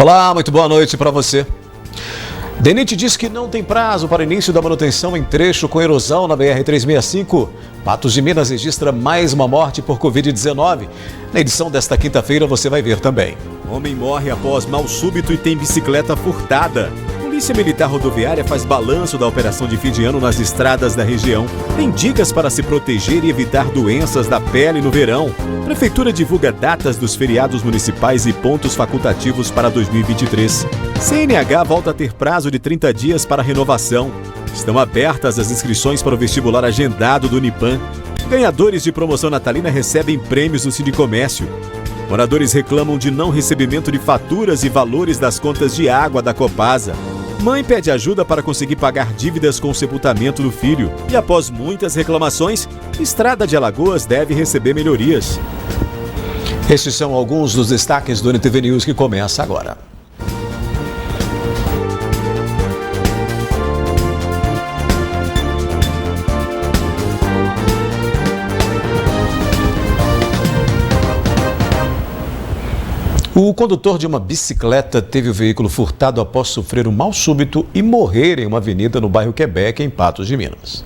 Olá, muito boa noite para você. DENIT diz que não tem prazo para início da manutenção em trecho com erosão na BR-365. Patos de Minas registra mais uma morte por Covid-19. Na edição desta quinta-feira você vai ver também. Homem morre após mal súbito e tem bicicleta furtada. Polícia Militar Rodoviária faz balanço da operação de fim de ano nas estradas da região. Tem dicas para se proteger e evitar doenças da pele no verão. Prefeitura divulga datas dos feriados municipais e pontos facultativos para 2023. CNH volta a ter prazo de 30 dias para renovação. Estão abertas as inscrições para o vestibular agendado do Unipan. Ganhadores de promoção natalina recebem prêmios no Sindicomércio. Moradores reclamam de não recebimento de faturas e valores das contas de água da Copasa. Mãe pede ajuda para conseguir pagar dívidas com o sepultamento do filho. E após muitas reclamações, Estrada de Alagoas deve receber melhorias. Estes são alguns dos destaques do NTV News que começa agora. O condutor de uma bicicleta teve o veículo furtado após sofrer um mal súbito e morrer em uma avenida no bairro Quebec, em Patos de Minas.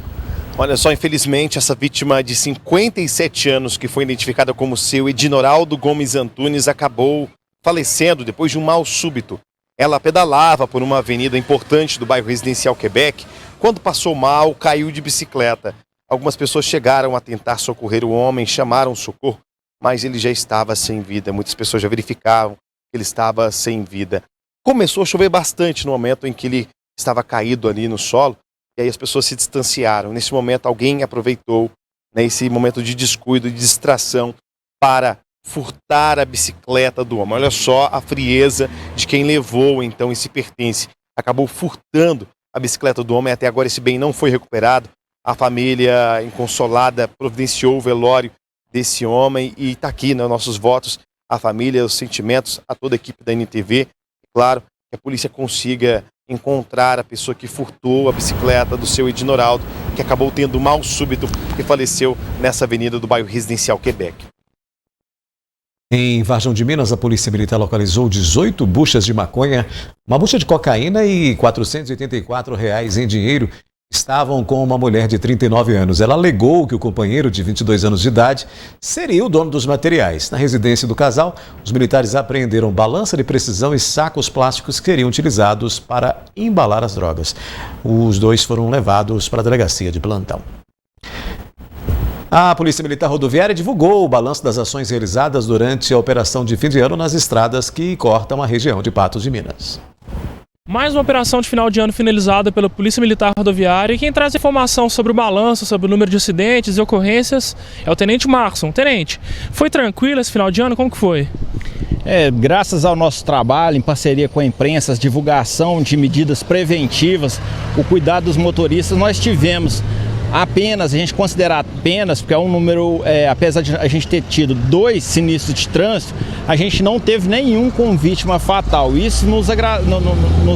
Olha só, infelizmente, essa vítima de 57 anos, que foi identificada como seu Edinoraldo Gomes Antunes, acabou falecendo depois de um mal súbito. Ela pedalava por uma avenida importante do bairro residencial Quebec. Quando passou mal, caiu de bicicleta. Algumas pessoas chegaram a tentar socorrer o homem, chamaram socorro, mas ele já estava sem vida. Muitas pessoas já verificavam que ele estava sem vida. Começou a chover bastante no momento em que ele estava caído ali no solo, e aí as pessoas se distanciaram. Nesse momento, alguém aproveitou, esse momento de descuido, de distração, para furtar a bicicleta do homem. Olha só a frieza de quem levou, então, esse pertence. Acabou furtando a bicicleta do homem. Até agora esse bem não foi recuperado. A família, inconsolada, providenciou o velório desse homem e está aqui, né, nossos votos à família, os sentimentos, a toda a equipe da NTV. Claro, que a polícia consiga encontrar a pessoa que furtou a bicicleta do seu Edinoraldo, que acabou tendo mal súbito e faleceu nessa avenida do bairro residencial Quebec. Em Vargem de Minas, a Polícia Militar localizou 18 buchas de maconha, uma bucha de cocaína e R$ 484 em dinheiro. Estavam com uma mulher de 39 anos. Ela alegou que o companheiro de 22 anos de idade seria o dono dos materiais. Na residência do casal, os militares apreenderam balança de precisão e sacos plásticos que seriam utilizados para embalar as drogas. Os dois foram levados para a delegacia de plantão. A Polícia Militar Rodoviária divulgou o balanço das ações realizadas durante a operação de fim de ano nas estradas que cortam a região de Patos de Minas. Mais uma operação de final de ano finalizada pela Polícia Militar Rodoviária, e quem traz informação sobre o balanço, sobre o número de acidentes e ocorrências é o Tenente Marson. Tenente, foi tranquilo esse final de ano? Como que foi? Graças ao nosso trabalho, em parceria com a imprensa, divulgação de medidas preventivas, o cuidado dos motoristas, nós tivemos apenas, a gente considera apenas, porque é um número, apesar de a gente ter tido 2 sinistros de trânsito, a gente não teve nenhum com vítima fatal. Isso nos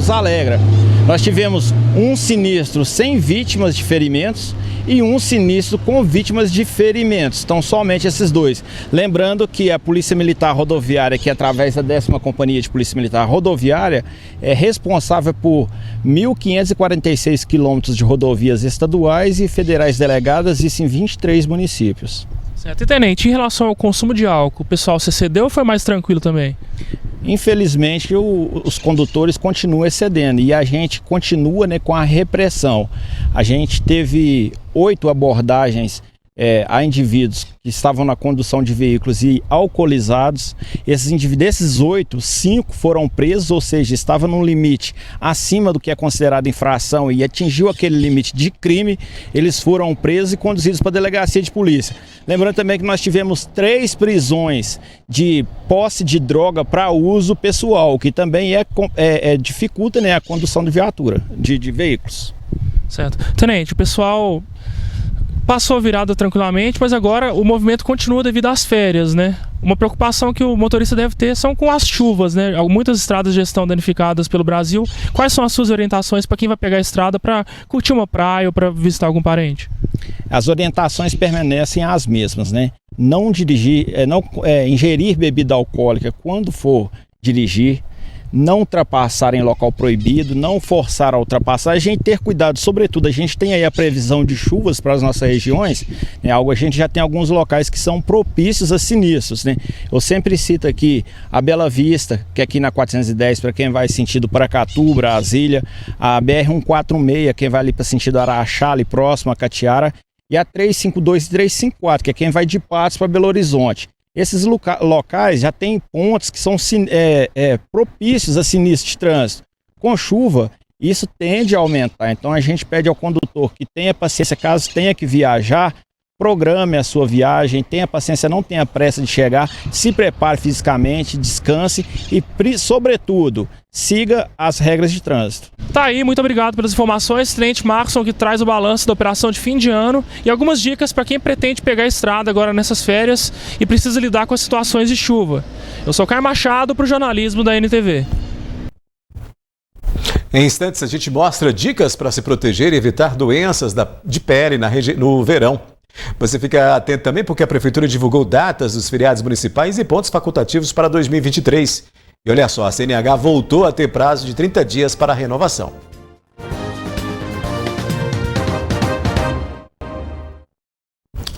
alegra. Nós tivemos um sinistro sem vítimas de ferimentos e um sinistro com vítimas de ferimentos. Então, somente esses 2. Lembrando que a Polícia Militar Rodoviária, que através da 10ª Companhia de Polícia Militar Rodoviária, é responsável por 1.546 quilômetros de rodovias estaduais e federais delegadas, isso em 23 municípios. Certo. E, Tenente, em relação ao consumo de álcool, o pessoal se excedeu ou foi mais tranquilo também? Infelizmente, os condutores continuam excedendo e a gente continua, com a repressão. A gente teve 8 abordagens a indivíduos que estavam na condução de veículos e alcoolizados. Desses 8, 5 foram presos, ou seja, estavam num limite acima do que é considerado infração e atingiu aquele limite de crime. Eles foram presos e conduzidos para a delegacia de polícia. Lembrando também que nós tivemos 3 prisões de posse de droga para uso pessoal, que também dificulta, a condução de viatura, de veículos. Certo. Tenente, o pessoal passou a virada tranquilamente, mas agora o movimento continua devido às férias, né? Uma preocupação que o motorista deve ter são com as chuvas, né? Muitas estradas já estão danificadas pelo Brasil. Quais são as suas orientações para quem vai pegar a estrada para curtir uma praia ou para visitar algum parente? As orientações permanecem as mesmas, né? Não dirigir, ingerir bebida alcoólica quando for dirigir, não ultrapassar em local proibido, não forçar a ultrapassagem e ter cuidado, sobretudo a gente tem aí a previsão de chuvas para as nossas regiões, né? A gente já tem alguns locais que são propícios a sinistros, né? Eu sempre cito aqui a Bela Vista, que é aqui na 410 para quem vai sentido Paracatu, Brasília, a BR-146, quem vai ali para sentido Araxá, ali próximo a Catiara, e a 352 e 354, que é quem vai de Patos para Belo Horizonte. Esses locais já tem pontos que são propícios a sinistro de trânsito. Com chuva, isso tende a aumentar. Então a gente pede ao condutor que tenha paciência, caso tenha que viajar, programe a sua viagem, tenha paciência, não tenha pressa de chegar, se prepare fisicamente, descanse e, sobretudo, siga as regras de trânsito. Tá aí, muito obrigado pelas informações. Tenente Marcson, que traz o balanço da operação de fim de ano e algumas dicas para quem pretende pegar a estrada agora nessas férias e precisa lidar com as situações de chuva. Eu sou Caio Machado para o jornalismo da NTV. Em instantes a gente mostra dicas para se proteger e evitar doenças de pele no verão. Você fica atento também porque a Prefeitura divulgou datas dos feriados municipais e pontos facultativos para 2023. E olha só, a CNH voltou a ter prazo de 30 dias para a renovação.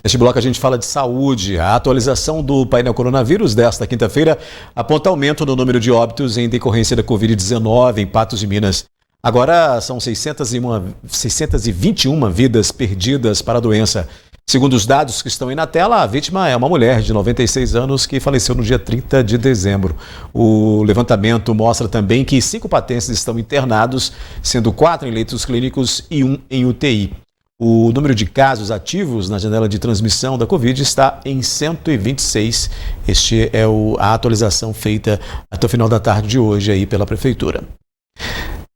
Neste bloco a gente fala de saúde. A atualização do painel coronavírus desta quinta-feira aponta aumento no número de óbitos em decorrência da Covid-19 em Patos de Minas. Agora são 621 vidas perdidas para a doença. Segundo os dados que estão aí na tela, a vítima é uma mulher de 96 anos que faleceu no dia 30 de dezembro. O levantamento mostra também que 5 patenses estão internados, sendo 4 em leitos clínicos e 1 em UTI. O número de casos ativos na janela de transmissão da Covid está em 126. Este é a atualização feita até o final da tarde de hoje aí pela Prefeitura.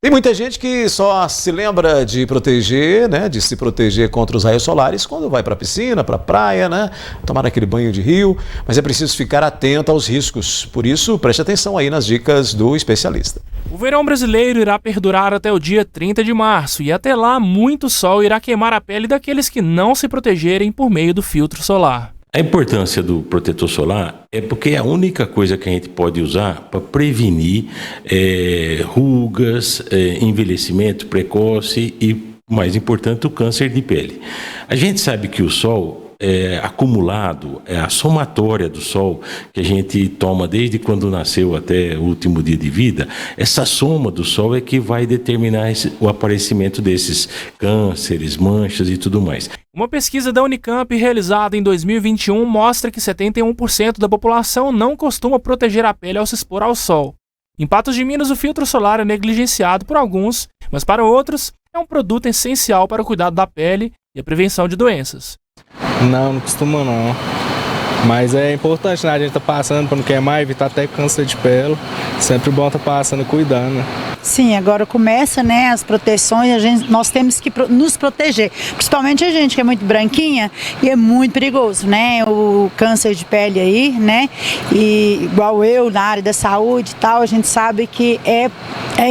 Tem muita gente que só se lembra de proteger, né, de se proteger contra os raios solares quando vai para a piscina, para a praia, né, tomar aquele banho de rio, mas é preciso ficar atento aos riscos. Por isso, preste atenção aí nas dicas do especialista. O verão brasileiro irá perdurar até o dia 30 de março e até lá muito sol irá queimar a pele daqueles que não se protegerem por meio do filtro solar. A importância do protetor solar é porque é a única coisa que a gente pode usar para prevenir rugas, envelhecimento precoce e, mais importante, o câncer de pele. A gente sabe que o sol acumulado, a somatória do sol que a gente toma desde quando nasceu até o último dia de vida, essa soma do sol é que vai determinar o aparecimento desses cânceres, manchas e tudo mais. Uma pesquisa da Unicamp realizada em 2021 mostra que 71% da população não costuma proteger a pele ao se expor ao sol. Em Patos de Minas, o filtro solar é negligenciado por alguns, mas para outros é um produto essencial para o cuidado da pele e a prevenção de doenças. Não costuma não. Mas é importante, né? A gente tá passando para não queimar, evitar até câncer de pele. Sempre bom tá passando, cuidando, né? Sim, agora começa, né, as proteções, nós temos que nos proteger. Principalmente a gente que é muito branquinha e é muito perigoso, né? O câncer de pele aí, né? E igual eu, na área da saúde e tal, a gente sabe que é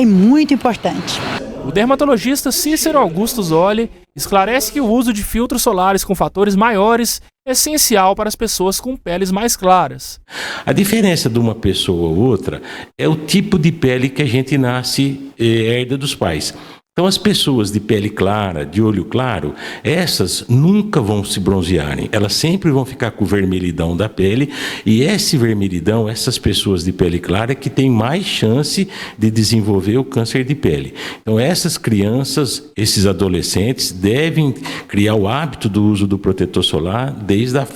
muito importante. O dermatologista Cícero Augusto Zoli esclarece que o uso de filtros solares com fatores maiores é essencial para as pessoas com peles mais claras. A diferença de uma pessoa ou outra é o tipo de pele que a gente nasce herda dos pais. Então as pessoas de pele clara, de olho claro, essas nunca vão se bronzearem. Elas sempre vão ficar com o vermelhidão da pele e esse vermelhidão, essas pessoas de pele clara que têm mais chance de desenvolver o câncer de pele. Então essas crianças, esses adolescentes devem criar o hábito do uso do protetor solar desde a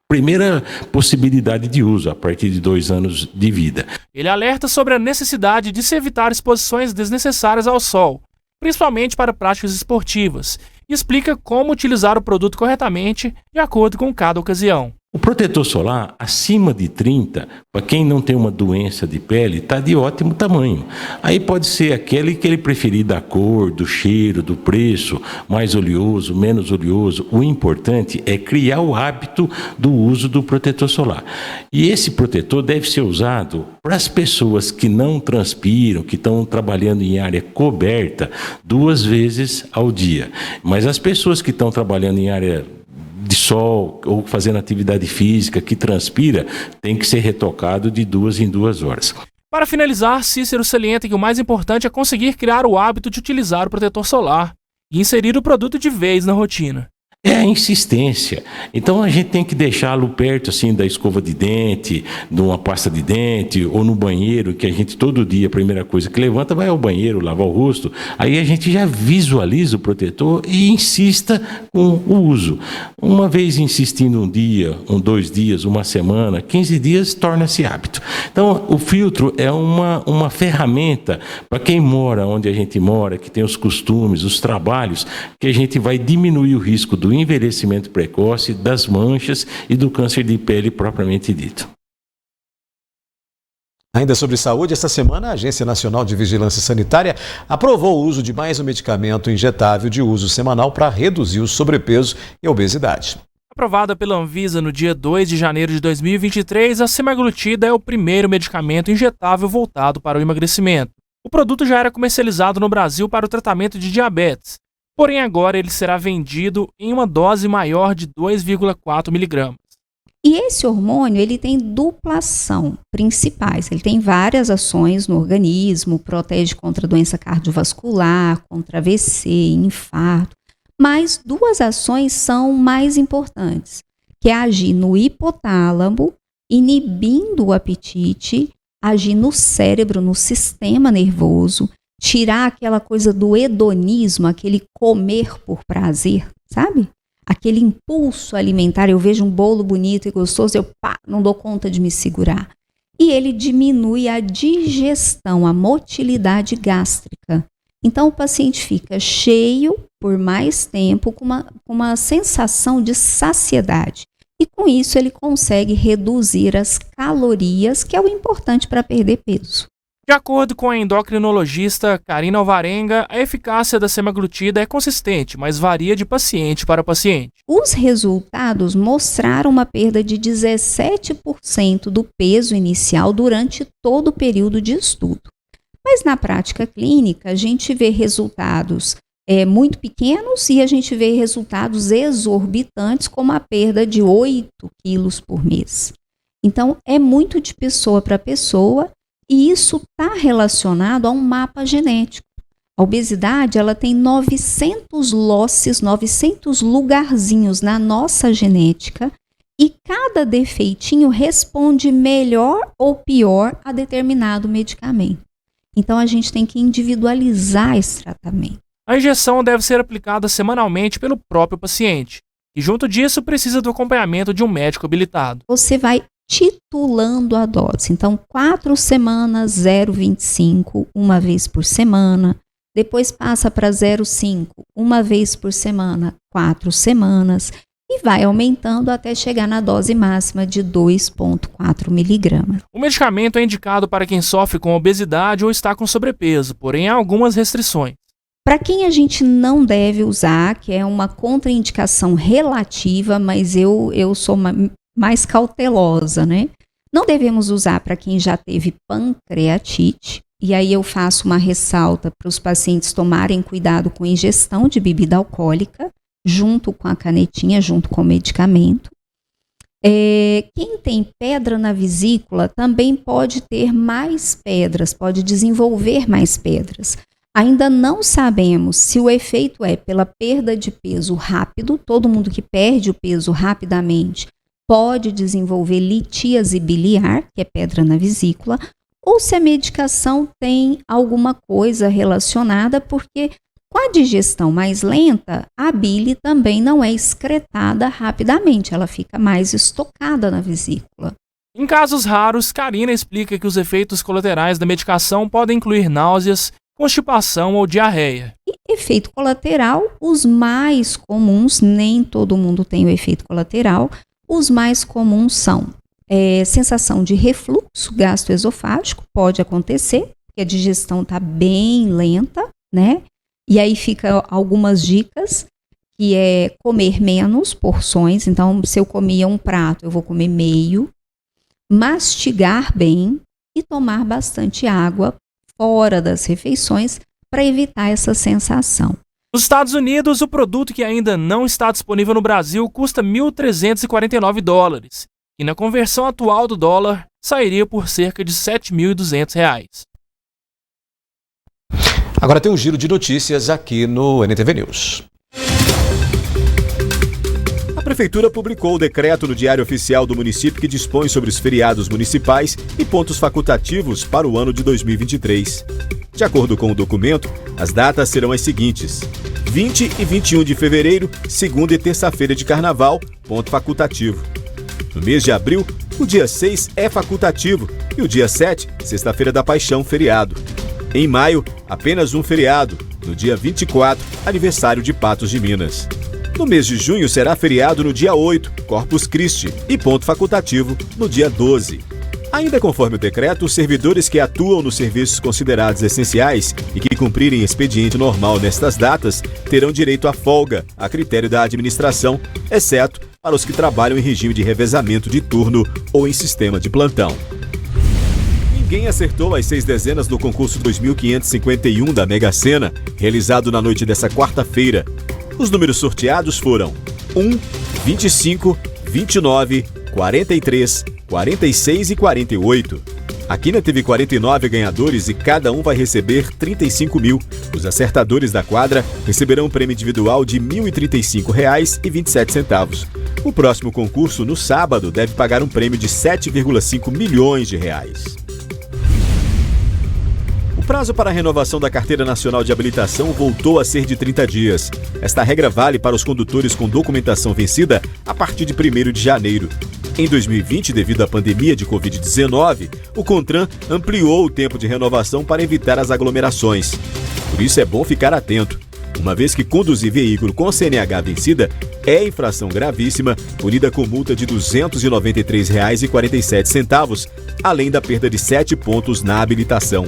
primeira possibilidade de uso, a partir de 2 anos de vida. Ele alerta sobre a necessidade de se evitar exposições desnecessárias ao sol, principalmente para práticas esportivas, e explica como utilizar o produto corretamente de acordo com cada ocasião. O protetor solar, acima de 30, para quem não tem uma doença de pele, está de ótimo tamanho. Aí pode ser aquele que ele preferir da cor, do cheiro, do preço, mais oleoso, menos oleoso. O importante é criar o hábito do uso do protetor solar. E esse protetor deve ser usado para as pessoas que não transpiram, que estão trabalhando em área coberta, 2 vezes ao dia. Mas as pessoas que estão trabalhando em área de sol ou fazendo atividade física que transpira, tem que ser retocado de 2 em 2 horas. Para finalizar, Cícero salienta que o mais importante é conseguir criar o hábito de utilizar o protetor solar e inserir o produto de vez na rotina. É a insistência. Então a gente tem que deixá-lo perto assim da escova de dente, de uma pasta de dente ou no banheiro, que a gente todo dia, a primeira coisa que levanta, vai ao banheiro, lavar o rosto. Aí a gente já visualiza o protetor e insista com o uso. Uma vez insistindo um dia, 2 dias, uma semana, 15 dias, torna-se hábito. Então o filtro é uma ferramenta para quem mora onde a gente mora, que tem os costumes, os trabalhos, que a gente vai diminuir o risco do envelhecimento precoce, das manchas e do câncer de pele propriamente dito. Ainda sobre saúde, esta semana a Agência Nacional de Vigilância Sanitária aprovou o uso de mais um medicamento injetável de uso semanal para reduzir o sobrepeso e a obesidade. Aprovada pela Anvisa no dia 2 de janeiro de 2023, a semaglutida é o primeiro medicamento injetável voltado para o emagrecimento. O produto já era comercializado no Brasil para o tratamento de diabetes. Porém, agora ele será vendido em uma dose maior de 2,4 miligramas. E esse hormônio, ele tem dupla ação principais. Ele tem várias ações no organismo, protege contra doença cardiovascular, contra AVC, infarto. Mas 2 ações são mais importantes, que é agir no hipotálamo, inibindo o apetite, agir no cérebro, no sistema nervoso, tirar aquela coisa do hedonismo, aquele comer por prazer, sabe? Aquele impulso alimentar, eu vejo um bolo bonito e gostoso, eu não dou conta de me segurar. E ele diminui a digestão, a motilidade gástrica. Então o paciente fica cheio por mais tempo, com uma sensação de saciedade. E com isso ele consegue reduzir as calorias, que é o importante para perder peso. De acordo com a endocrinologista Karina Alvarenga, a eficácia da semaglutida é consistente, mas varia de paciente para paciente. Os resultados mostraram uma perda de 17% do peso inicial durante todo o período de estudo. Mas na prática clínica, a gente vê resultados muito pequenos e a gente vê resultados exorbitantes, como a perda de 8 quilos por mês. Então, é muito de pessoa para pessoa. E isso está relacionado a um mapa genético. A obesidade, ela tem 900 losses, 900 lugarzinhos na nossa genética, e cada defeitinho responde melhor ou pior a determinado medicamento. Então a gente tem que individualizar esse tratamento. A injeção deve ser aplicada semanalmente pelo próprio paciente, e junto disso precisa do acompanhamento de um médico habilitado. Você vai titulando a dose. Então, 4 semanas, 0,25, uma vez por semana. Depois passa para 0,5, uma vez por semana, 4 semanas. E vai aumentando até chegar na dose máxima de 2,4 miligramas. O medicamento é indicado para quem sofre com obesidade ou está com sobrepeso, porém há algumas restrições. Para quem a gente não deve usar, que é uma contraindicação relativa, mas eu sou mais cautelosa, né? Não devemos usar para quem já teve pancreatite, e aí eu faço uma ressalta para os pacientes tomarem cuidado com a ingestão de bebida alcoólica, junto com a canetinha, junto com o medicamento. Quem tem pedra na vesícula também pode ter mais pedras, pode desenvolver mais pedras. Ainda não sabemos se o efeito é pela perda de peso rápido, todo mundo que perde o peso rapidamente pode desenvolver litíase biliar, que é pedra na vesícula, ou se a medicação tem alguma coisa relacionada, porque com a digestão mais lenta, a bile também não é excretada rapidamente, ela fica mais estocada na vesícula. Em casos raros, Karina explica que os efeitos colaterais da medicação podem incluir náuseas, constipação ou diarreia. E efeito colateral, os mais comuns, nem todo mundo tem o efeito colateral, os mais comuns são sensação de refluxo gastroesofágico, pode acontecer, porque a digestão está bem lenta, né? E aí fica algumas dicas, que é comer menos porções, então se eu comia um prato, eu vou comer meio, mastigar bem e tomar bastante água fora das refeições para evitar essa sensação. Nos Estados Unidos, o produto que ainda não está disponível no Brasil custa $1.349, e na conversão atual do dólar sairia por cerca de R$ 7.200. Agora tem um giro de notícias aqui no NTV News. A Prefeitura publicou o decreto no Diário Oficial do município que dispõe sobre os feriados municipais e pontos facultativos para o ano de 2023. De acordo com o documento, as datas serão as seguintes: 20 e 21 de fevereiro, segunda e terça-feira de carnaval, ponto facultativo. No mês de abril, o dia 6 é facultativo e o dia 7, sexta-feira da Paixão, feriado. Em maio, apenas um feriado, no dia 24, aniversário de Patos de Minas. No mês de junho será feriado no dia 8, Corpus Christi, e ponto facultativo no dia 12. Ainda conforme o decreto, os servidores que atuam nos serviços considerados essenciais e que cumprirem expediente normal nestas datas terão direito à folga, a critério da administração, exceto para os que trabalham em regime de revezamento de turno ou em sistema de plantão. Ninguém acertou as 6 dezenas do concurso 2551 da Mega Sena, realizado na noite dessa quarta-feira. Os números sorteados foram 1, 25, 29, 43, 46 e 48. A Quina teve 49 ganhadores e cada um vai receber 35 mil. Os acertadores da quadra receberão um prêmio individual de R$ 1.035,27. O próximo concurso, no sábado, deve pagar um prêmio de R$ 7,5 milhões. O prazo para a renovação da Carteira Nacional de Habilitação voltou a ser de 30 dias. Esta regra vale para os condutores com documentação vencida a partir de 1º de janeiro. Em 2020, devido à pandemia de Covid-19, o CONTRAN ampliou o tempo de renovação para evitar as aglomerações. Por isso é bom ficar atento, uma vez que conduzir veículo com CNH vencida é infração gravíssima, punida com multa de R$ 293,47, além da perda de 7 pontos na habilitação.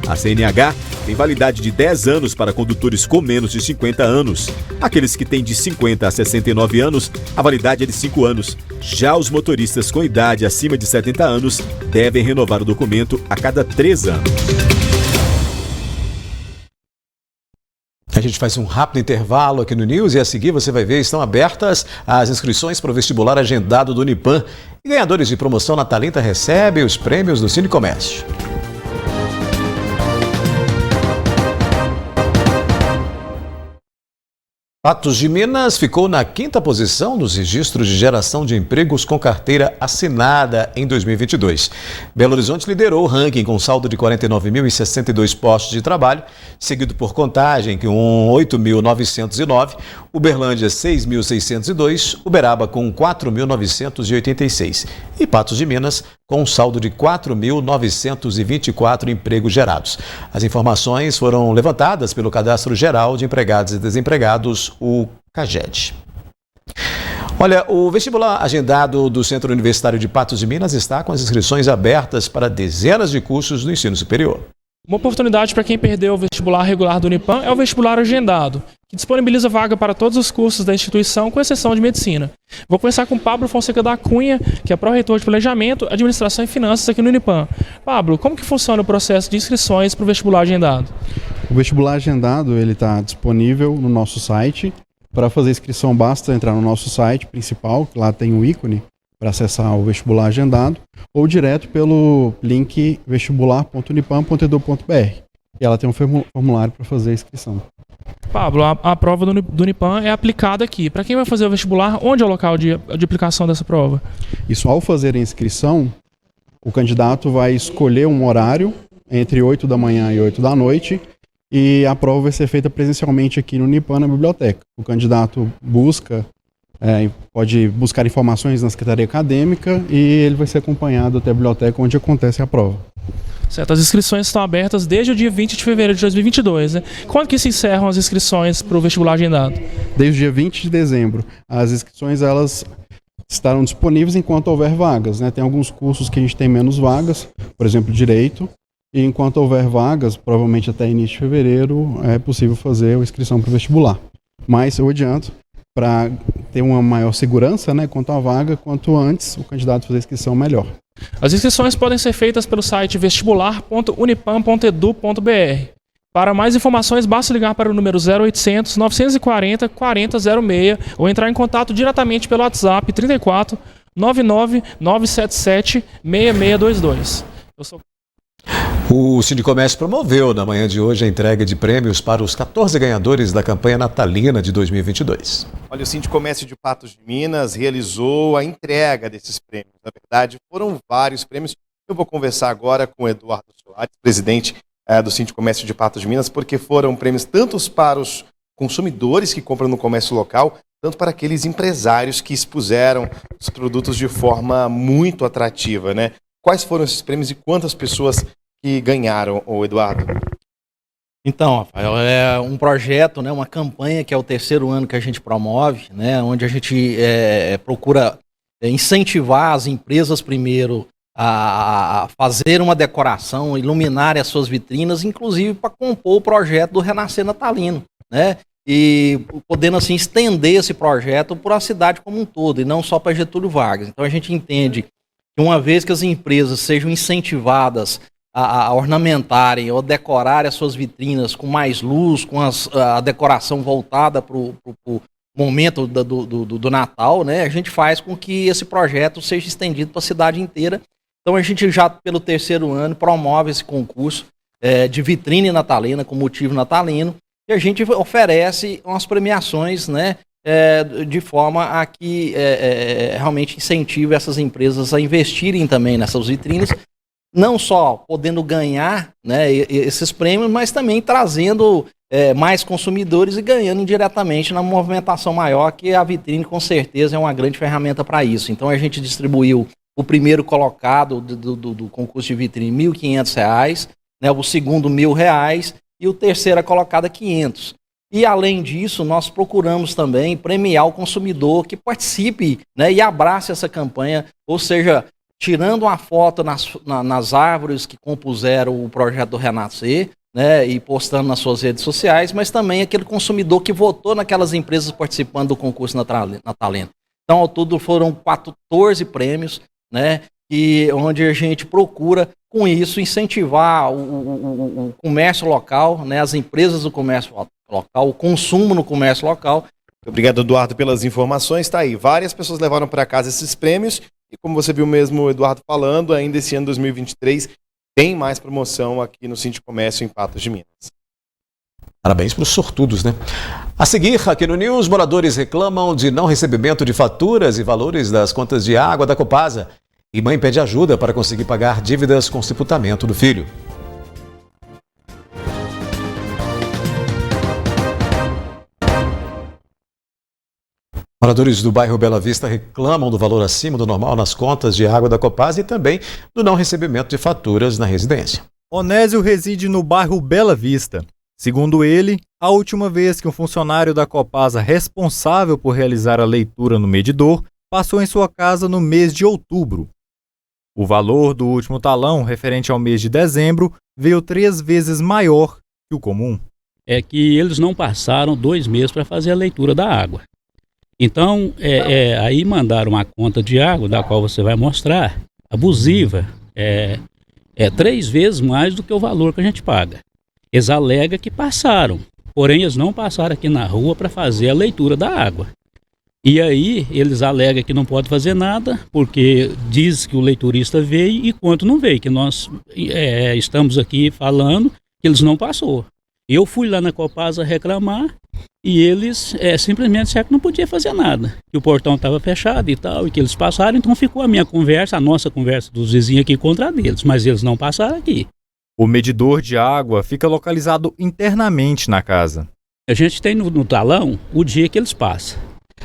A CNH tem validade de 10 anos para condutores com menos de 50 anos. Aqueles que têm de 50 a 69 anos, a validade é de 5 anos. Já os motoristas com idade acima de 70 anos devem renovar o documento a cada 3 anos. A gente faz um rápido intervalo aqui no News e a seguir você vai ver, estão abertas as inscrições para o vestibular agendado do Unipan. E ganhadores de promoção Natalita recebem os prêmios do Cine Comércio. Patos de Minas ficou na 5ª posição nos registros de geração de empregos com carteira assinada em 2022. Belo Horizonte liderou o ranking com saldo de 49.062 postos de trabalho, seguido por Contagem com 8.909, Uberlândia 6.602, Uberaba com 4.986 e Patos de Minas com um saldo de 4.924 empregos gerados. As informações foram levantadas pelo Cadastro Geral de Empregados e Desempregados, o CAGED. Olha, o vestibular agendado do Centro Universitário de Patos de Minas está com as inscrições abertas para dezenas de cursos do ensino superior. Uma oportunidade para quem perdeu o vestibular regular do Unipan é o vestibular agendado, que disponibiliza vaga para todos os cursos da instituição, com exceção de medicina. Vou conversar com Pablo Fonseca da Cunha, que é pró-reitor de Planejamento, Administração e Finanças aqui no Unipan. Pablo, como que funciona o processo de inscrições para o vestibular agendado? O vestibular agendado ele está disponível no nosso site. Para fazer inscrição basta entrar no nosso site principal, que lá tem o ícone para acessar o vestibular agendado, ou direto pelo link vestibular.unipan.edu.br. E ela tem um formulário para fazer a inscrição. Pablo, a prova do Unipan é aplicada aqui. Para quem vai fazer o vestibular, onde é o local de aplicação dessa prova? Isso, ao fazer a inscrição, o candidato vai escolher um horário entre 8 da manhã e 8 da noite, e a prova vai ser feita presencialmente aqui no Unipan, na biblioteca. O candidato pode buscar informações na Secretaria Acadêmica e ele vai ser acompanhado até a biblioteca onde acontece a prova. Certo, as inscrições estão abertas desde o dia 20 de fevereiro de 2022, né? Quando que se encerram as inscrições para o vestibular agendado? Desde o dia 20 de dezembro. As inscrições elas estarão disponíveis enquanto houver vagas, né? Tem alguns cursos que a gente tem menos vagas, por exemplo, Direito, e enquanto houver vagas, provavelmente até início de fevereiro, é possível fazer a inscrição para o vestibular. Mas eu adianto, para ter uma maior segurança, né, quanto à vaga, quanto antes o candidato fazer a inscrição, melhor. As inscrições podem ser feitas pelo site vestibular.unipan.edu.br. Para mais informações, basta ligar para o número 0800 940 4006 ou entrar em contato diretamente pelo WhatsApp 34 99977-6622. Eu sou... O Sindicomércio promoveu na manhã de hoje a entrega de prêmios para os 14 ganhadores da campanha natalina de 2022. Olha, o Sindicomércio de Patos de Minas realizou a entrega desses prêmios. Na verdade, foram vários prêmios. Eu vou conversar agora com o Eduardo Soares, presidente do Sindicomércio de Patos de Minas, porque foram prêmios tanto para os consumidores que compram no comércio local, tanto para aqueles empresários que expuseram os produtos de forma muito atrativa, né? Quais foram esses prêmios e quantas pessoas que ganharam, Eduardo? Então, Rafael, é um projeto, né, uma campanha que é o terceiro ano que a gente promove, né, onde a gente procura incentivar as empresas primeiro a fazer uma decoração, iluminar as suas vitrinas, inclusive para compor o projeto do Renascer Natalino, né? E podendo assim estender esse projeto para a cidade como um todo e não só para Getúlio Vargas. Então a gente entende que uma vez que as empresas sejam incentivadas a ornamentarem ou decorarem as suas vitrinas com mais luz, com a decoração voltada para o momento do Natal, né, a gente faz com que esse projeto seja estendido para a cidade inteira. Então a gente já pelo terceiro ano promove esse concurso de vitrine natalina com motivo natalino, e a gente oferece umas premiações, né, de forma a que realmente incentive essas empresas a investirem também nessas vitrines, não só podendo ganhar, né, esses prêmios, mas também trazendo mais consumidores e ganhando indiretamente na movimentação maior, que a vitrine com certeza é uma grande ferramenta para isso. Então a gente distribuiu o primeiro colocado do concurso de vitrine R$ 1.500, né, o segundo R$ 1.000 e o terceiro colocado R$500. E além disso, nós procuramos também premiar o consumidor que participe, né, e abrace essa campanha, ou seja, tirando uma foto nas árvores que compuseram o projeto do Renascer, né, e postando nas suas redes sociais, mas também aquele consumidor que votou naquelas empresas participando do concurso natalino. Então, ao todo foram 14 prêmios, né, onde a gente procura, com isso, incentivar o comércio local, né, as empresas do comércio local, o consumo no comércio local. Obrigado, Eduardo, pelas informações. Tá aí, várias pessoas levaram para casa esses prêmios e, como você viu mesmo o Eduardo falando, ainda esse ano 2023 tem mais promoção aqui no Sindicomércio em Patos de Minas. Parabéns para os sortudos, né? A seguir, aqui no News, moradores reclamam de não recebimento de faturas e valores das contas de água da Copasa. E mãe pede ajuda para conseguir pagar dívidas com sepultamento do filho. Moradores do bairro Bela Vista reclamam do valor acima do normal nas contas de água da Copasa e também do não recebimento de faturas na residência. Onésio reside no bairro Bela Vista. Segundo ele, a última vez que um funcionário da Copasa responsável por realizar a leitura no medidor passou em sua casa no mês de outubro. O valor do último talão, referente ao mês de dezembro, veio 3 vezes maior que o comum. É que eles não passaram 2 meses para fazer a leitura da água. Então, aí mandaram uma conta de água, da qual você vai mostrar, abusiva, 3 vezes mais do que o valor que a gente paga. Eles alegam que passaram, porém eles não passaram aqui na rua para fazer a leitura da água. E aí eles alegam que não pode fazer nada, porque diz que o leiturista veio e quanto não veio, que nós estamos aqui falando que eles não passou. Eu fui lá na Copasa reclamar e eles simplesmente disseram que não podia fazer nada, que o portão estava fechado e tal, e que eles passaram, então ficou a nossa conversa dos vizinhos aqui contra a deles, mas eles não passaram aqui. O medidor de água fica localizado internamente na casa. A gente tem no talão o dia que eles passam.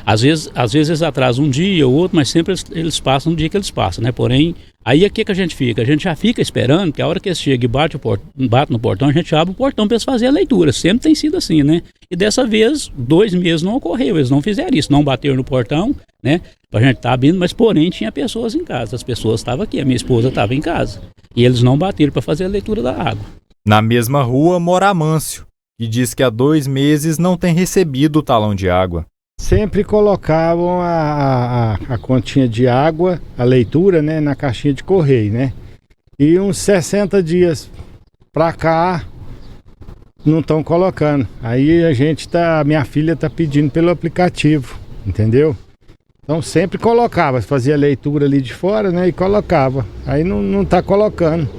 Às vezes eles atrasam um dia ou outro, mas sempre eles passam no dia que eles passam, né? Porém, aí o que a gente fica? A gente já fica esperando que a hora que eles chegam e bate no portão, a gente abre o portão para eles fazerem a leitura. Sempre tem sido assim, né? E dessa vez, 2 meses não ocorreu, eles não fizeram isso, não bateram no portão, né? Pra gente estar abrindo, mas porém tinha pessoas em casa, as pessoas estavam aqui, a minha esposa estava em casa. E eles não bateram para fazer a leitura da água. Na mesma rua mora Amâncio, que diz que há 2 meses não tem recebido o talão de água. Sempre colocavam a continha de água, a leitura, né, na caixinha de correio, né? E uns 60 dias pra cá não estão colocando. Aí minha filha tá pedindo pelo aplicativo, entendeu? Então sempre colocava, fazia leitura ali de fora, né, e colocava. Aí não está colocando.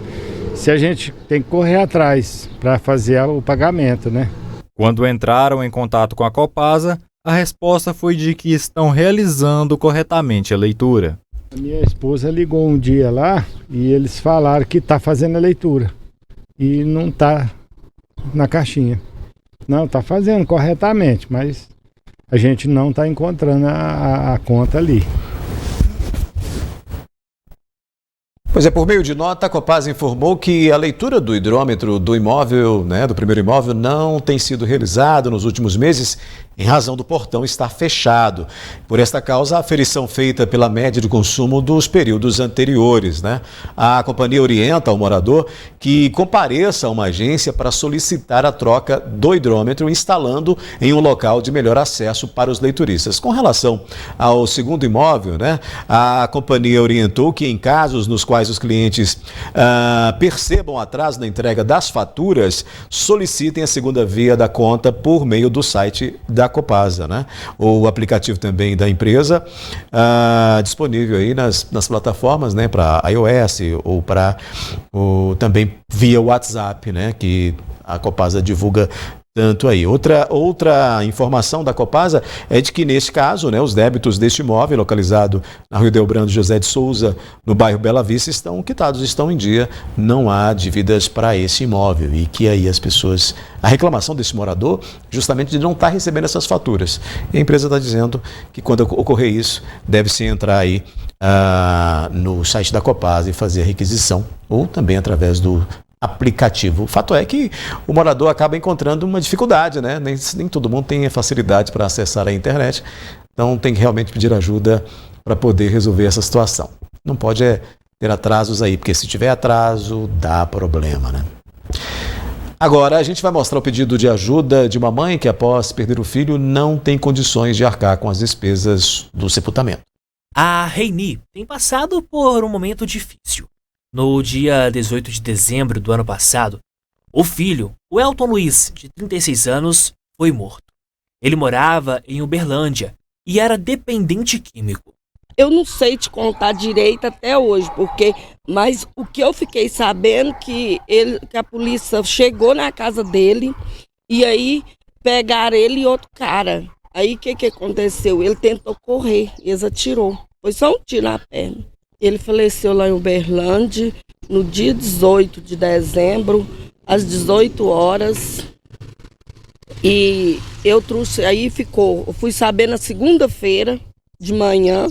Se a gente tem que correr atrás para fazer o pagamento, né? Quando entraram em contato com a Copasa, a resposta foi de que estão realizando corretamente a leitura. A minha esposa ligou um dia lá e eles falaram que está fazendo a leitura e não está na caixinha. Não, está fazendo corretamente, mas a gente não está encontrando a conta ali. Pois é, por meio de nota, a Copasa informou que a leitura do hidrômetro do imóvel, do primeiro imóvel, não tem sido realizada nos últimos meses em razão do portão estar fechado. Por esta causa, a aferição feita pela média de consumo dos períodos anteriores, A companhia orienta o morador que compareça a uma agência para solicitar a troca do hidrômetro, instalando em um local de melhor acesso para os leituristas. Com relação ao segundo imóvel, a companhia orientou que em casos nos quais os clientes percebam atraso na entrega das faturas, solicitem a segunda via da conta por meio do site da Copasa, O aplicativo também da empresa, disponível aí nas plataformas, para iOS ou também via WhatsApp, que a Copasa divulga tanto aí. Outra informação da Copasa é de que, neste caso, os débitos deste imóvel, localizado na Rua Delbrando José de Souza, no bairro Bela Vista, estão quitados, estão em dia, não há dívidas para esse imóvel. E que aí a reclamação desse morador, justamente de não estar recebendo essas faturas. E a empresa está dizendo que quando ocorrer isso, deve-se entrar aí no site da Copasa e fazer a requisição, ou também através do aplicativo. O fato é que o morador acaba encontrando uma dificuldade, Nem todo mundo tem facilidade para acessar a internet, então tem que realmente pedir ajuda para poder resolver essa situação. Não pode ter atrasos aí, porque se tiver atraso, dá problema, Agora, a gente vai mostrar o pedido de ajuda de uma mãe que, após perder o filho, não tem condições de arcar com as despesas do sepultamento. A Reini tem passado por um momento difícil. No dia 18 de dezembro do ano passado, o filho, o Elton Luiz, de 36 anos, foi morto. Ele morava em Uberlândia e era dependente químico. Eu não sei te contar direito até hoje, mas o que eu fiquei sabendo que a polícia chegou na casa dele e aí pegaram ele e outro cara. Aí o que aconteceu? Ele tentou correr e eles atirou. Foi só um tiro na perna. Ele faleceu lá em Uberlândia no dia 18 de dezembro, às 18 horas. E eu trouxe, eu fui saber na segunda-feira de manhã.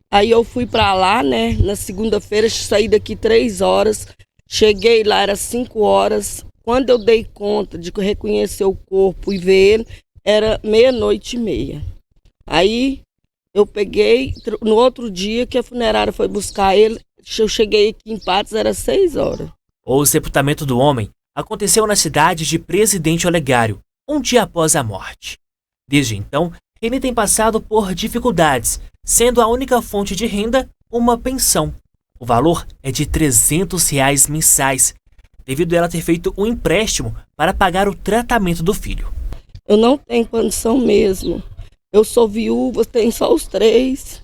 Aí eu fui para lá, na segunda-feira, saí daqui 3 horas. Cheguei lá, era 5 horas. Quando eu dei conta de reconhecer o corpo e ver ele, era 00:30. Aí eu peguei, no outro dia que a funerária foi buscar ele, eu cheguei aqui em Patos, era 6 horas. O sepultamento do homem aconteceu na cidade de Presidente Olegário, um dia após a morte. Desde então, Reini tem passado por dificuldades, sendo a única fonte de renda uma pensão. O valor é de R$300 mensais, devido a ela ter feito um empréstimo para pagar o tratamento do filho. Eu não tenho condição mesmo. Eu sou viúva, tenho só os 3.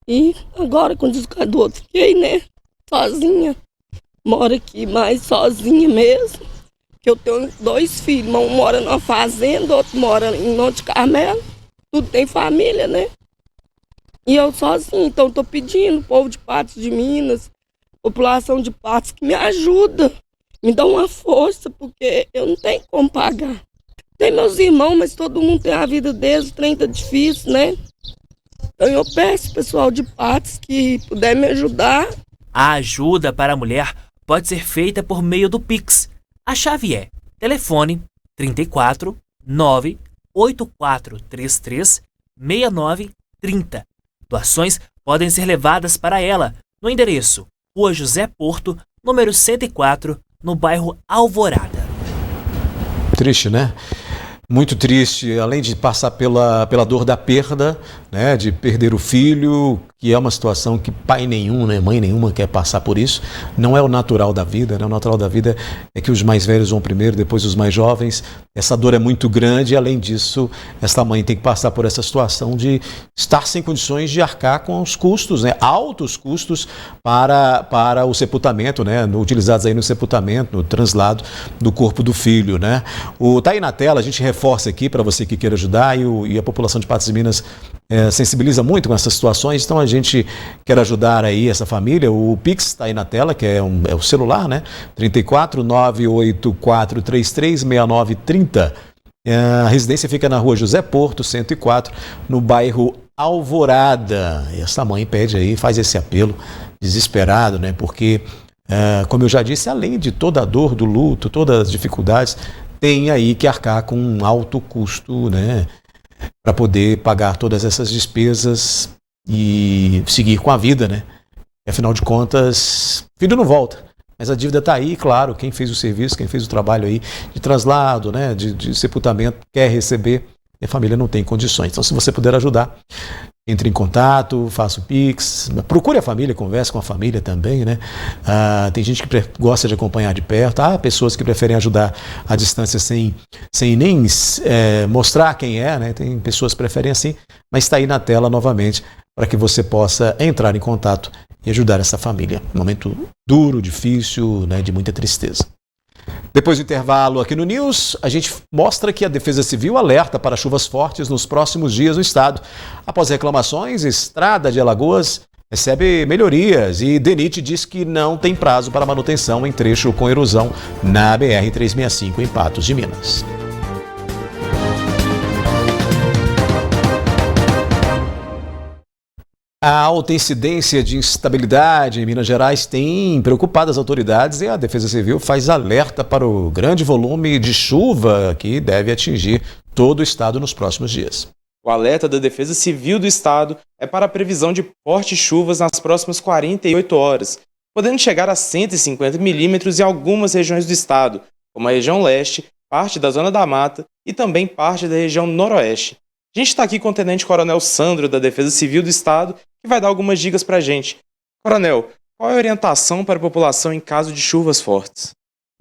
E agora, com o descargo do outro, fiquei, sozinha. Moro aqui mais sozinha mesmo. Que eu tenho 2 filhos. Um mora numa fazenda, outro mora em Monte Carmelo. Tudo tem família, E eu sozinha. Então, estou pedindo, povo de Patos de Minas, população de Patos, que me ajuda. Me dá uma força, porque eu não tenho como pagar. Tem meus irmãos, mas todo mundo tem a vida deles, o trem tá difícil, Então eu peço, pessoal de Patos, que puder me ajudar. A ajuda para a mulher pode ser feita por meio do Pix. A chave é telefone 34 98433 6930. Doações podem ser levadas para ela no endereço Rua José Porto, número 104, no bairro Alvorada. Triste, Muito triste, além de passar pela dor da perda, de perder o filho, que é uma situação que pai nenhum, né, mãe nenhuma quer passar por isso. Não é o natural da vida, né? O natural da vida é que os mais velhos vão primeiro, depois os mais jovens. Essa dor é muito grande e, além disso, essa mãe tem que passar por essa situação de estar sem condições de arcar com os custos, né, altos custos para o sepultamento, né, utilizados aí no sepultamento, no translado do corpo do filho, né. Tá aí na tela, a gente reforça aqui para você que queira ajudar, e a população de Patos de Minas sensibiliza muito com essas situações, então a gente quer ajudar aí essa família. O Pix está aí na tela, que é o celular, né? 34 98433 6930. A residência fica na rua José Porto, 104, no bairro Alvorada. E essa mãe pede aí, faz esse apelo desesperado, né? Porque, como eu já disse, além de toda a dor do luto, todas as dificuldades, tem aí que arcar com um alto custo, né? Para poder pagar todas essas despesas e seguir com a vida, né? E, afinal de contas, filho não volta, mas a dívida está aí, claro, quem fez o serviço, quem fez o trabalho aí de traslado, né, de sepultamento, quer receber, e a família não tem condições. Então, se você puder ajudar, entre em contato, faça o Pix, procure a família, converse com a família também, né? Tem gente que gosta de acompanhar de perto, há pessoas que preferem ajudar à distância sem nem mostrar quem é, né? Tem pessoas que preferem assim, mas está aí na tela novamente para que você possa entrar em contato e ajudar essa família. Um momento duro, difícil, né? De muita tristeza. Depois do intervalo aqui no News, a gente mostra que a Defesa Civil alerta para chuvas fortes nos próximos dias no estado. Após reclamações, Estrada de Alagoas recebe melhorias e DENIT diz que não tem prazo para manutenção em trecho com erosão na BR-365 em Patos de Minas. A alta incidência de instabilidade em Minas Gerais tem preocupado as autoridades, e a Defesa Civil faz alerta para o grande volume de chuva que deve atingir todo o estado nos próximos dias. O alerta da Defesa Civil do estado é para a previsão de fortes chuvas nas próximas 48 horas, podendo chegar a 150 milímetros em algumas regiões do estado, como a região leste, parte da Zona da Mata e também parte da região noroeste. A gente está aqui com o Tenente Coronel Sandro, da Defesa Civil do estado, que vai dar algumas dicas para a gente. Coronel, qual é a orientação para a população em caso de chuvas fortes?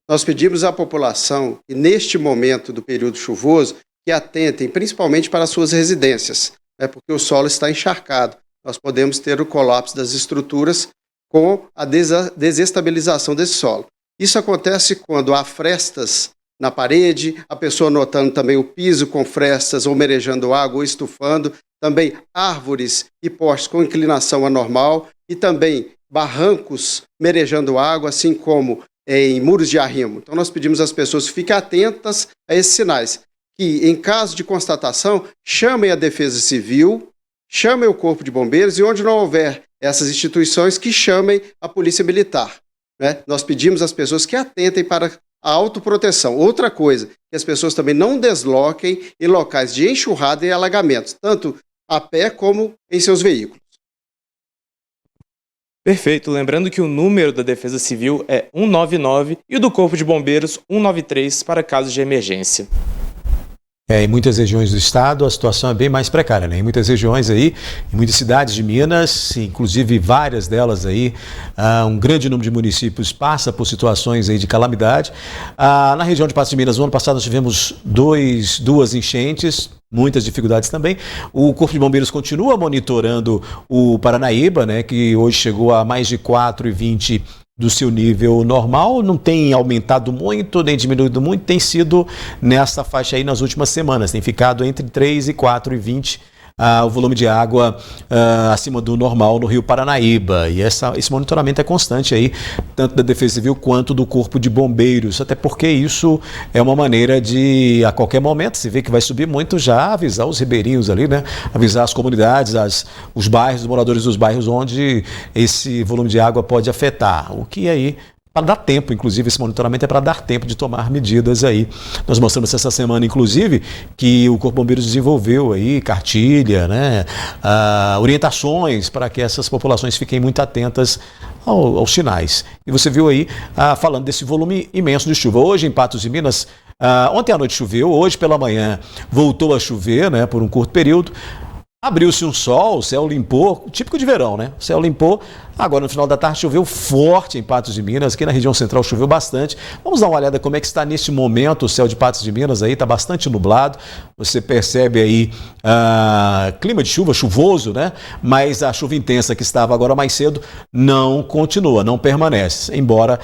Nós pedimos à população que, neste momento do período chuvoso, que atentem principalmente para as suas residências, porque o solo está encharcado. Nós podemos ter o colapso das estruturas com a desestabilização desse solo. Isso acontece quando há frestas na parede, a pessoa notando também o piso com frestas ou merejando água ou estufando, também árvores e postes com inclinação anormal e também barrancos merejando água, assim como em muros de arrimo. Então nós pedimos às pessoas que fiquem atentas a esses sinais, que em caso de constatação, chamem a Defesa Civil, chamem o Corpo de Bombeiros e onde não houver essas instituições, que chamem a Polícia Militar. Né? Nós pedimos às pessoas que atentem para a autoproteção. Outra coisa, que as pessoas também não desloquem em locais de enxurrada e alagamentos, tanto a pé como em seus veículos. Perfeito. Lembrando que o número da Defesa Civil é 199 e o do Corpo de Bombeiros 193 para casos de emergência. Em muitas regiões do estado a situação é bem mais precária, né? Em muitas regiões aí, em muitas cidades de Minas, inclusive várias delas aí, um grande número de municípios passa por situações aí de calamidade. Na região de Patos de Minas, no ano passado nós tivemos duas enchentes, muitas dificuldades também. O Corpo de Bombeiros continua monitorando o Paranaíba, né, que hoje chegou a mais de 4,20 do seu nível normal, não tem aumentado muito, nem diminuído muito, tem sido nessa faixa aí nas últimas semanas, tem ficado entre 3 e 4,20 o volume de água acima do normal no Rio Paranaíba, e esse monitoramento é constante aí, tanto da Defesa Civil quanto do Corpo de Bombeiros, até porque isso é uma maneira de, a qualquer momento, se vê que vai subir muito, já avisar os ribeirinhos ali, né, avisar as comunidades, os bairros, os moradores dos bairros onde esse volume de água pode afetar, o que aí para dar tempo, inclusive esse monitoramento é para dar tempo de tomar medidas aí. Nós mostramos essa semana, inclusive, que o Corpo de Bombeiros desenvolveu aí cartilha, né, orientações para que essas populações fiquem muito atentas aos sinais. E você viu aí, falando desse volume imenso de chuva. Hoje em Patos de Minas, ontem à noite choveu, hoje pela manhã voltou a chover, né, por um curto período. Abriu-se um sol, o céu limpou, típico de verão, né? O céu limpou, agora no final da tarde choveu forte em Patos de Minas, aqui na região central choveu bastante. Vamos dar uma olhada como é que está neste momento o céu de Patos de Minas aí, está bastante nublado, você percebe aí clima de chuva, chuvoso, né? Mas a chuva intensa que estava agora mais cedo não continua, não permanece, embora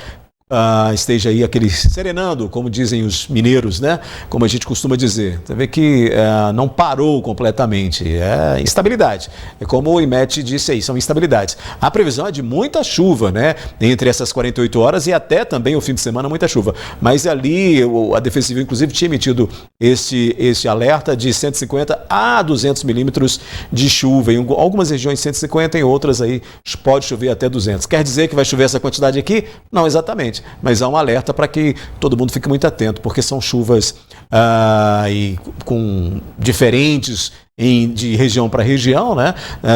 esteja aí aquele serenando, como dizem os mineiros, né? Como a gente costuma dizer. Você vê que não parou completamente. É instabilidade. É como o IMET disse aí, são instabilidades. A previsão é de muita chuva, né? Entre essas 48 horas e até também o fim de semana, muita chuva. Mas ali, a Defesa Civil, inclusive, tinha emitido esse alerta de 150 a 200 milímetros de chuva. Em algumas regiões 150, em outras aí pode chover até 200. Quer dizer que vai chover essa quantidade aqui? Não exatamente. Mas há um alerta para que todo mundo fique muito atento, porque são chuvas com diferentes de região para região, né?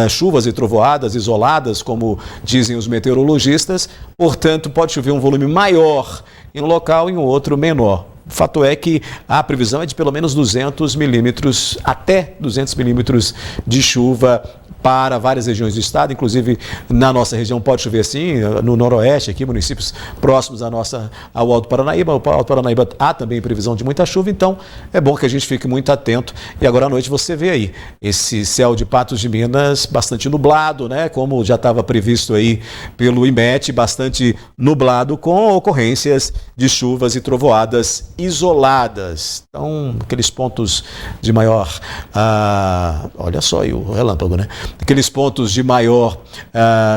Chuvas e trovoadas isoladas, como dizem os meteorologistas, portanto pode chover um volume maior em um local e em outro menor. O fato é que a previsão é de pelo menos 200 milímetros, até 200 milímetros de chuva para várias regiões do estado, inclusive na nossa região pode chover sim, no noroeste, aqui, municípios próximos ao Alto Paranaíba. O Alto Paranaíba há também previsão de muita chuva, então é bom que a gente fique muito atento. E agora à noite você vê aí esse céu de Patos de Minas bastante nublado, né? Como já estava previsto aí pelo IMET, bastante nublado, com ocorrências de chuvas e trovoadas isoladas. Então, aqueles pontos de maior... olha só aí o relâmpago, né? Aqueles pontos de maior,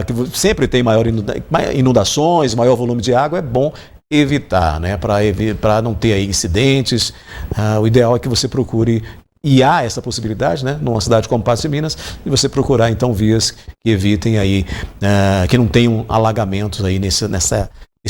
que sempre tem maior inundações, maior volume de água, é bom evitar, né? Para não ter aí incidentes. O ideal é que você procure, e há essa possibilidade, né? Numa cidade como Patos de Minas, de você procurar então vias que evitem aí, que não tenham alagamentos aí nesse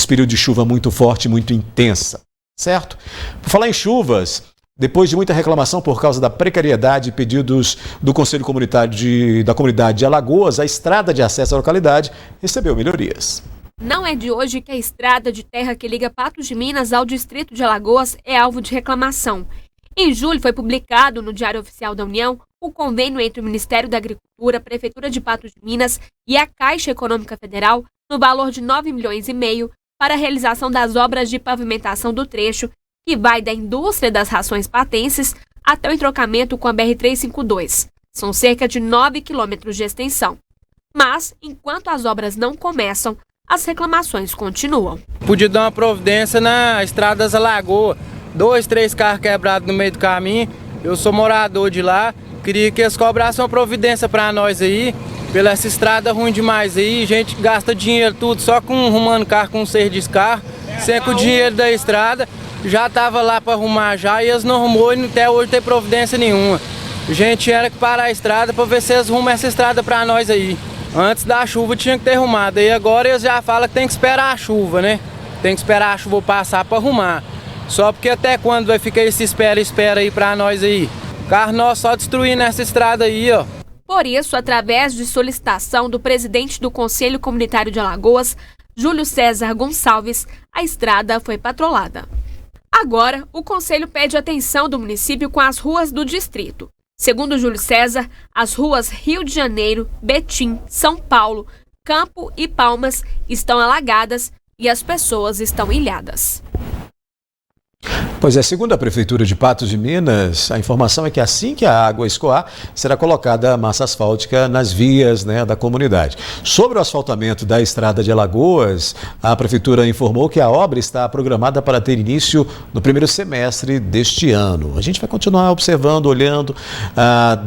período de chuva muito forte, muito intensa, certo? Por falar em chuvas, depois de muita reclamação por causa da precariedade e pedidos do Conselho Comunitário da Comunidade de Alagoas, a estrada de acesso à localidade recebeu melhorias. Não é de hoje que a estrada de terra que liga Patos de Minas ao distrito de Alagoas é alvo de reclamação. Em julho foi publicado no Diário Oficial da União o convênio entre o Ministério da Agricultura, a Prefeitura de Patos de Minas e a Caixa Econômica Federal no valor de 9,5 milhões para a realização das obras de pavimentação do trecho que vai da indústria das rações patenses até o entrocamento com a BR-352. São cerca de 9 quilômetros de extensão. Mas, enquanto as obras não começam, as reclamações continuam. Podia dar uma providência na Estrada das Alagoas. 2, 3 carros quebrados no meio do caminho. Eu sou morador de lá. Queria que eles cobrassem uma providência para nós aí. Pela essa estrada ruim demais aí. A gente gasta dinheiro tudo só com arrumando carro com serviço de carro. Sem com o dinheiro da estrada. Já estava lá para arrumar já e eles não arrumou e até hoje não tem providência nenhuma. A gente tinha que parar a estrada para ver se eles arrumam essa estrada para nós aí. Antes da chuva tinha que ter arrumado. E agora eles já falam que tem que esperar a chuva, né? Tem que esperar a chuva passar para arrumar. Só porque até quando vai ficar esse espera aí para nós aí? Carro nosso só destruindo essa estrada aí, ó. Por isso, através de solicitação do presidente do Conselho Comunitário de Alagoas, Júlio César Gonçalves, a estrada foi patrolada. Agora, o Conselho pede atenção do município com as ruas do distrito. Segundo Júlio César, as ruas Rio de Janeiro, Betim, São Paulo, Campo e Palmas estão alagadas e as pessoas estão ilhadas. Pois é, segundo a Prefeitura de Patos de Minas, a informação é que assim que a água escoar, será colocada massa asfáltica nas vias, né, da comunidade. Sobre o asfaltamento da estrada de Alagoas, a Prefeitura informou que a obra está programada para ter início no primeiro semestre deste ano. A gente vai continuar observando, olhando,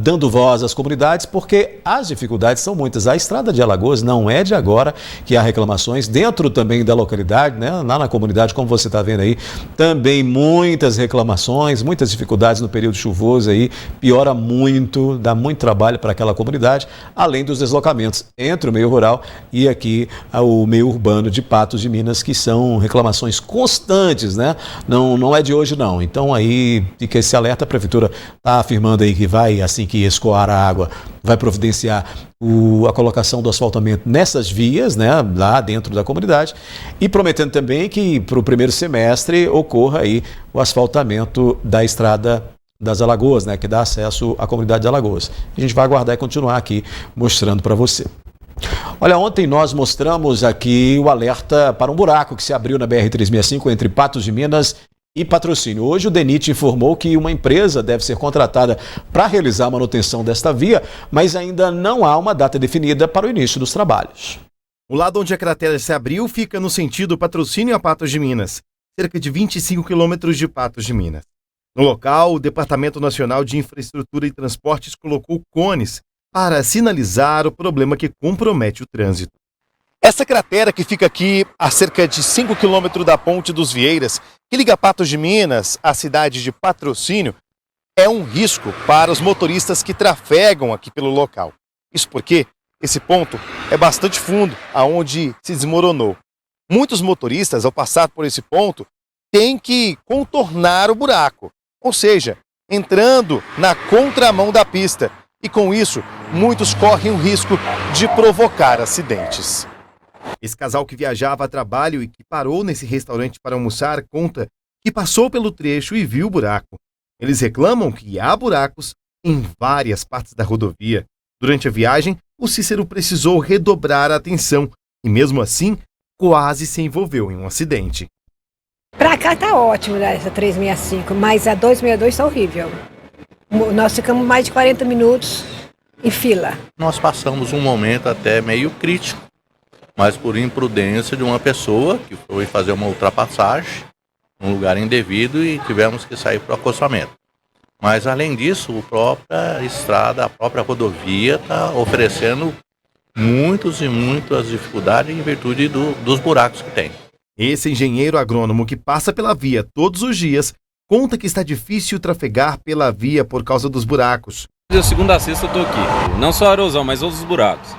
dando voz às comunidades, porque as dificuldades são muitas. A estrada de Alagoas não é de agora que há reclamações, dentro também da localidade, né, lá na comunidade, como você está vendo aí, também muitas reclamações, muitas dificuldades no período chuvoso aí, piora muito, dá muito trabalho para aquela comunidade, além dos deslocamentos entre o meio rural e aqui o meio urbano de Patos de Minas, que são reclamações constantes, né? Não é de hoje não. Então aí fica esse alerta, a Prefeitura está afirmando aí que vai, assim que escoar a água, vai providenciar a colocação do asfaltamento nessas vias, né, lá dentro da comunidade, e prometendo também que para o primeiro semestre ocorra aí o asfaltamento da estrada das Alagoas, né, que dá acesso à comunidade de Alagoas. A gente vai aguardar e continuar aqui mostrando para você. Olha, ontem nós mostramos aqui o alerta para um buraco que se abriu na BR-365 entre Patos de Minas e Patrocínio. Hoje o DENIT informou que uma empresa deve ser contratada para realizar a manutenção desta via, mas ainda não há uma data definida para o início dos trabalhos. O lado onde a cratera se abriu fica no sentido Patrocínio a Patos de Minas, cerca de 25 quilômetros de Patos de Minas. No local, o Departamento Nacional de Infraestrutura e Transportes colocou cones para sinalizar o problema que compromete o trânsito. Essa cratera que fica aqui a cerca de 5 quilômetros da Ponte dos Vieiras, que liga Patos de Minas à cidade de Patrocínio, é um risco para os motoristas que trafegam aqui pelo local. Isso porque esse ponto é bastante fundo, aonde se desmoronou. Muitos motoristas, ao passar por esse ponto, têm que contornar o buraco, ou seja, entrando na contramão da pista. E com isso, muitos correm o risco de provocar acidentes. Esse casal que viajava a trabalho e que parou nesse restaurante para almoçar conta que passou pelo trecho e viu o buraco. Eles reclamam que há buracos em várias partes da rodovia. Durante a viagem, o Cícero precisou redobrar a atenção e, mesmo assim, quase se envolveu em um acidente. Pra cá tá ótimo, né, essa 365, mas a 262 tá horrível. Nós ficamos mais de 40 minutos em fila. Nós passamos um momento até meio crítico, mas por imprudência de uma pessoa que foi fazer uma ultrapassagem num lugar indevido e tivemos que sair para o acostamento. Mas além disso, a própria estrada, a própria rodovia está oferecendo muitas dificuldades em virtude dos buracos que tem. Esse engenheiro agrônomo que passa pela via todos os dias conta que está difícil trafegar pela via por causa dos buracos. De segunda a sexta eu tô aqui. Não só a erosão, mas outros buracos.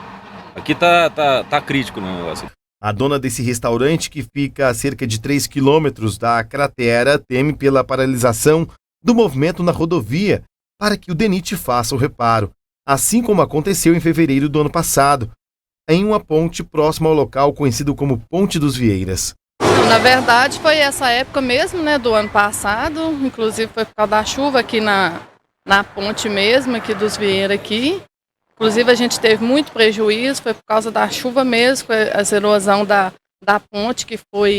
Aqui tá crítico no negócio. A dona desse restaurante, que fica a cerca de 3 quilômetros da cratera, teme pela paralisação do movimento na rodovia para que o DENIT faça o reparo, assim como aconteceu em fevereiro do ano passado, em uma ponte próxima ao local conhecido como Ponte dos Vieiras. Na verdade, foi essa época mesmo, né, do ano passado, inclusive foi por causa da chuva aqui na ponte mesmo, aqui dos Vieiras aqui. Inclusive a gente teve muito prejuízo, foi por causa da chuva mesmo, a erosão da ponte que foi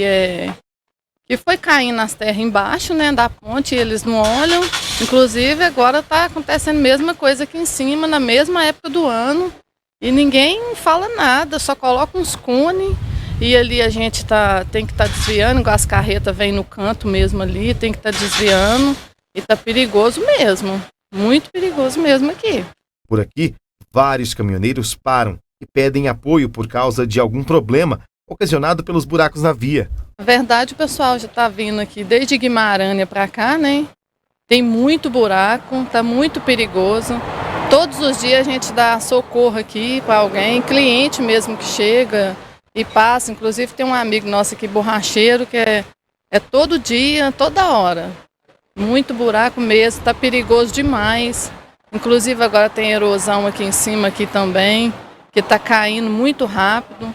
caindo nas terras embaixo, né, da ponte, e eles não olham. Inclusive agora está acontecendo a mesma coisa aqui em cima, na mesma época do ano, e ninguém fala nada, só coloca uns cones. E ali a gente tem que estar desviando, igual as carretas vêm no canto mesmo ali, tem que estar desviando. E tá perigoso mesmo, muito perigoso mesmo aqui. Por aqui, vários caminhoneiros param e pedem apoio por causa de algum problema ocasionado pelos buracos na via. Na verdade, o pessoal já tá vindo aqui desde Guimarães para cá, né? Tem muito buraco, tá muito perigoso. Todos os dias a gente dá socorro aqui para alguém, cliente mesmo que chega e passa. Inclusive tem um amigo nosso aqui, borracheiro, que é todo dia, toda hora. Muito buraco mesmo, tá perigoso demais. Inclusive agora tem erosão aqui em cima aqui também, que tá caindo muito rápido.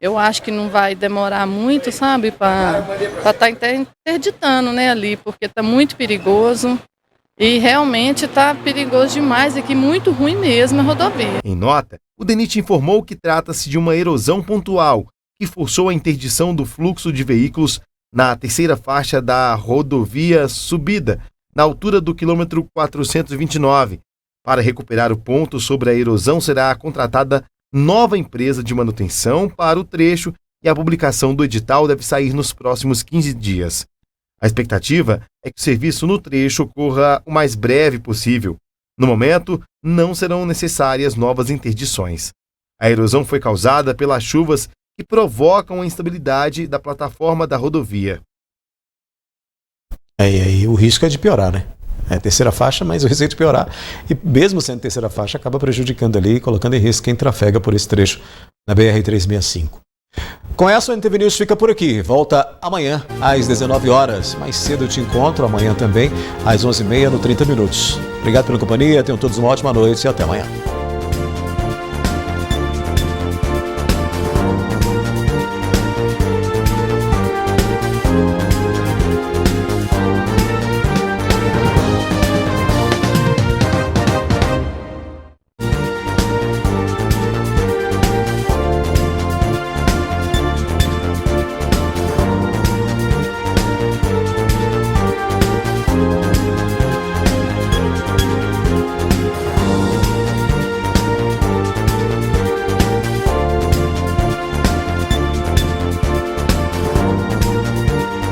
Eu acho que não vai demorar muito, sabe, para estar interditando, né, ali, porque tá muito perigoso. E realmente tá perigoso demais aqui, muito ruim mesmo a rodovia. Em nota, o DENIT informou que trata-se de uma erosão pontual que forçou a interdição do fluxo de veículos na terceira faixa da rodovia subida, na altura do quilômetro 429. Para recuperar o ponto sobre a erosão, será contratada nova empresa de manutenção para o trecho e a publicação do edital deve sair nos próximos 15 dias. A expectativa é que o serviço no trecho ocorra o mais breve possível. No momento, não serão necessárias novas interdições. A erosão foi causada pelas chuvas que provocam a instabilidade da plataforma da rodovia. E o risco é de piorar, né? É terceira faixa, mas o risco é de piorar. E mesmo sendo terceira faixa, acaba prejudicando ali, colocando em risco quem trafega por esse trecho na BR-365. Com essa, o NTV News fica por aqui. Volta amanhã, às 19 horas. Mais cedo eu te encontro, amanhã também, às 11h30, no 30 Minutos. Obrigado pela companhia, tenham todos uma ótima noite e até amanhã.